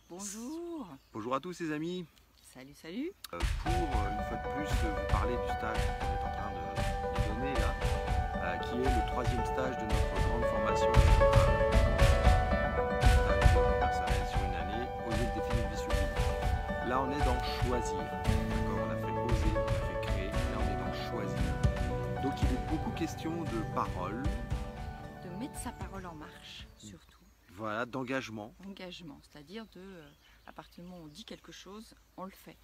Bonjour. Bonjour à tous les amis. Salut, salut. Pour une fois de plus vous parler du stage qu'on est en train de donner là, qui est le troisième stage de notre grande formation stage personnel sur une année, oser le défi d'une vie sublime. Là on est dans choisir. D'accord, on a fait oser, on a fait créer, là on est dans choisir. Donc il est beaucoup question de parole. De mettre sa parole en marche, surtout. Voilà, d'engagement. Engagement, c'est-à-dire à partir du moment où on dit quelque chose, on le fait.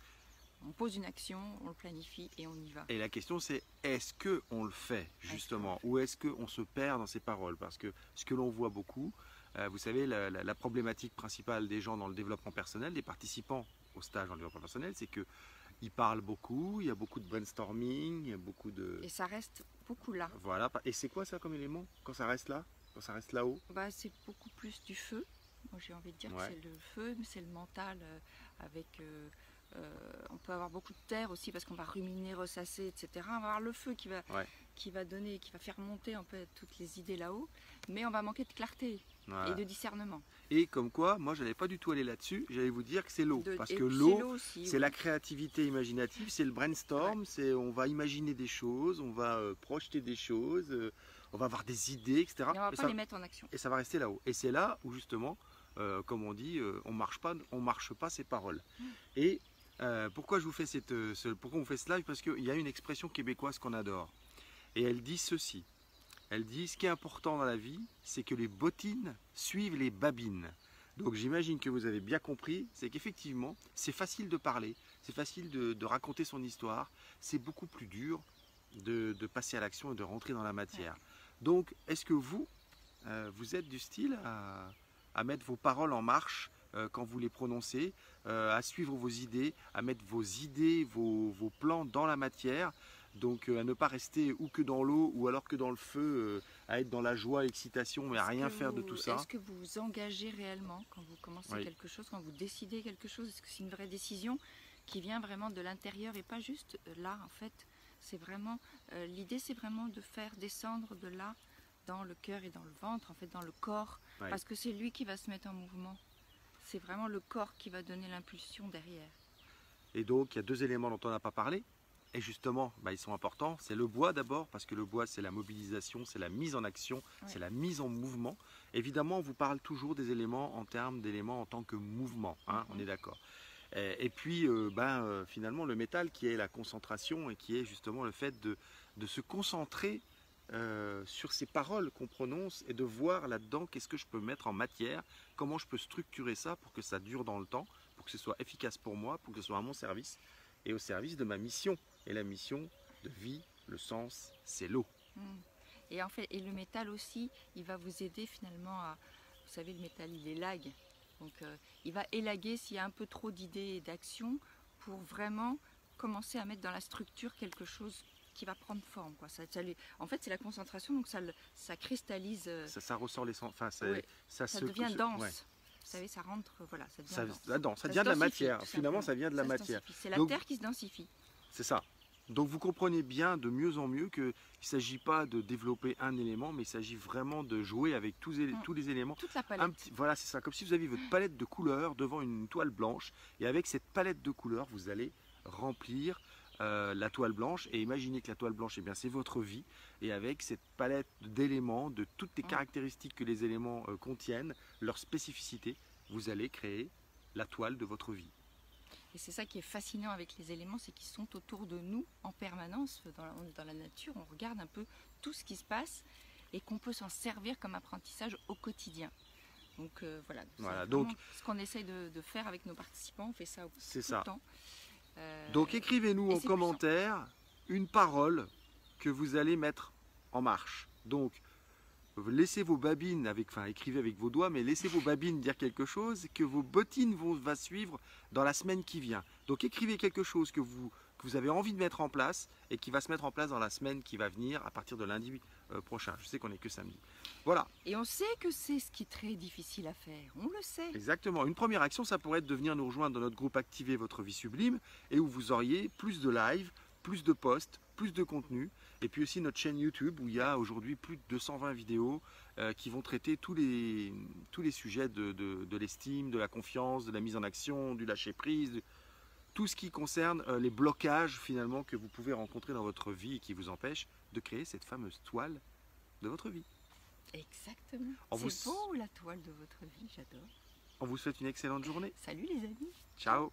On pose une action, on le planifie et on y va. Et la question c'est, est-ce qu'on le fait justement, ou est-ce qu'on se perd dans ces paroles? Parce que ce que l'on voit beaucoup, vous savez, la problématique principale des gens dans le développement personnel, des participants au stage en développement personnel, c'est qu'ils parlent beaucoup, il y a beaucoup de brainstorming, il y a beaucoup de... Et ça reste beaucoup là. Voilà, et c'est quoi ça comme élément quand ça reste là? Quand ça reste là-haut? C'est beaucoup plus du feu. Moi j'ai envie de dire que c'est le feu, mais c'est le mental on peut avoir beaucoup de terre aussi parce qu'on va ruminer, ressasser, etc. On va avoir le feu qui va donner, qui va faire monter un peu toutes les idées là-haut, mais on va manquer de clarté et de discernement. Et comme quoi, moi je n'allais pas du tout aller là-dessus, j'allais vous dire que c'est l'eau. Parce que l'eau, c'est la créativité imaginative, c'est le brainstorm, on va imaginer des choses, on va projeter des choses, on va avoir des idées, etc. Et on va pas les mettre en action. Et ça va rester là-haut. Et c'est là où justement, comme on dit, on marche pas ces paroles. Et pourquoi je vous fais pourquoi on fait ce live? Parce qu'il y a une expression québécoise qu'on adore. Et elle dit ceci. Elle dit, ce qui est important dans la vie, c'est que les bottines suivent les babines. Donc j'imagine que vous avez bien compris, c'est qu'effectivement, c'est facile de parler, c'est facile de raconter son histoire, c'est beaucoup plus dur de passer à l'action et de rentrer dans la matière. Donc, est-ce que vous êtes du style à mettre vos paroles en marche quand vous les prononcez, à suivre vos idées, à mettre vos idées, vos plans dans la matière, donc à ne pas rester ou que dans l'eau ou alors que dans le feu, à être dans la joie, l'excitation, mais à rien faire de tout ça? Est-ce que vous vous engagez réellement quand vous commencez quelque chose, quand vous décidez quelque chose? Est-ce que c'est une vraie décision qui vient vraiment de l'intérieur et pas juste là en fait? C'est vraiment, l'idée c'est vraiment de faire descendre de là dans le cœur et dans le ventre, en fait dans le corps, parce que c'est lui qui va se mettre en mouvement. C'est vraiment le corps qui va donner l'impulsion derrière. Et donc il y a deux éléments dont on n'a pas parlé. Et justement, ils sont importants. C'est le bois d'abord, parce que le bois, c'est la mobilisation, c'est la mise en action, c'est la mise en mouvement. Évidemment, on vous parle toujours des éléments en termes d'éléments en tant que mouvement, on est d'accord. Et puis, finalement, le métal qui est la concentration et qui est justement le fait de se concentrer sur ces paroles qu'on prononce et de voir là-dedans qu'est-ce que je peux mettre en matière, comment je peux structurer ça pour que ça dure dans le temps, pour que ce soit efficace pour moi, pour que ce soit à mon service et au service de ma mission. Et la mission de vie, le sens, c'est l'eau. Et en fait, et le métal aussi, il va vous aider finalement à... Vous savez, le métal, il élague. Donc, il va élaguer s'il y a un peu trop d'idées et d'actions pour vraiment commencer à mettre dans la structure quelque chose qui va prendre forme. En fait, c'est la concentration, donc ça cristallise. Ça ressort les sens. Enfin, ça devient dense. Vous savez, ça rentre, voilà, ça devient dense. Ça vient de la matière. Finalement, ça vient de la matière. C'est la terre qui se densifie. C'est ça. Donc vous comprenez bien de mieux en mieux qu'il ne s'agit pas de développer un élément, mais il s'agit vraiment de jouer avec tous les éléments. Toute la palette. Voilà, c'est ça. Comme si vous aviez votre palette de couleurs devant une toile blanche. Et avec cette palette de couleurs, vous allez remplir la toile blanche. Et imaginez que la toile blanche, c'est votre vie. Et avec cette palette d'éléments, de toutes les caractéristiques que les éléments contiennent, leur spécificité, vous allez créer la toile de votre vie. Et c'est ça qui est fascinant avec les éléments, c'est qu'ils sont autour de nous en permanence, on est dans la nature, on regarde un peu tout ce qui se passe et qu'on peut s'en servir comme apprentissage au quotidien. Donc voilà, donc ce qu'on essaye de faire avec nos participants, on fait ça tout le temps. Donc écrivez-nous en commentaire une parole que vous allez mettre en marche. Donc laissez vos babines, écrivez avec vos doigts, mais laissez vos babines dire quelque chose que vos bottines vont suivre dans la semaine qui vient. Donc écrivez quelque chose que vous avez envie de mettre en place et qui va se mettre en place dans la semaine qui va venir à partir de lundi prochain. Je sais qu'on n'est que samedi. Voilà. Et on sait que c'est ce qui est très difficile à faire, on le sait. Exactement. Une première action, ça pourrait être de venir nous rejoindre dans notre groupe Activez votre vie sublime et où vous auriez plus de live, plus de posts, plus de contenu, et puis aussi notre chaîne YouTube où il y a aujourd'hui plus de 220 vidéos qui vont traiter tous les sujets de l'estime, de la confiance, de la mise en action, du lâcher prise, tout ce qui concerne les blocages finalement que vous pouvez rencontrer dans votre vie et qui vous empêchent de créer cette fameuse toile de votre vie. Exactement. C'est beau la toile de votre vie, j'adore. On vous souhaite une excellente journée. Salut les amis. Ciao.